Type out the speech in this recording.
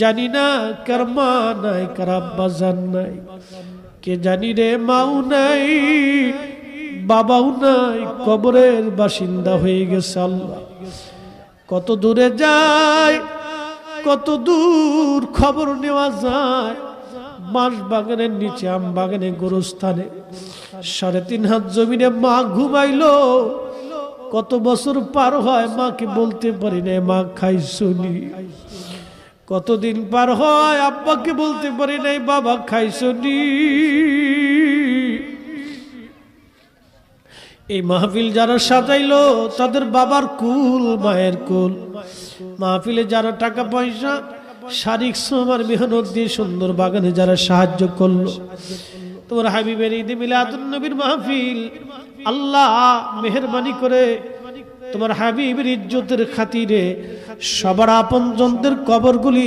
জানি না কার মা নাই, কার আব্বা জান নাই, কে জানি রে মাও নাই, বাবাও নাই, কবরের বাসিন্দা হয়ে গেছে। আল্লাহ কত দূরে যায়, কত দূর খবর নেওয়া যায়। বাঁশ বাগানের নিচে, আম বাগানে, গোরস্থানে 3.5 হাত জমিনে মা ঘুমাইলো। কত বছর পার হয়, মাকে বলতে পারি না মা খাইছনি। কতদিন পার হয়, আব্বাকে বলতে পারি নাই বাবা খাইছনি। এই মাহফিল যারা সাজাইলো তাদের বাবার কুল, মায়ের কুল। মাহফিলে যারা টাকা পয়সা, শারীরিক শ্রম আর মেহনত দিয়ে সুন্দর বাগানে যারা সাহায্য করলো, তোমার হাবিবের ঈদে মিলাদুন নবীর মাহফিল, আল্লাহ মেহেরবানি করে তোমার হাবিবের ইজ্জতের খাতিরে সবার আপনজনদের কবরগুলি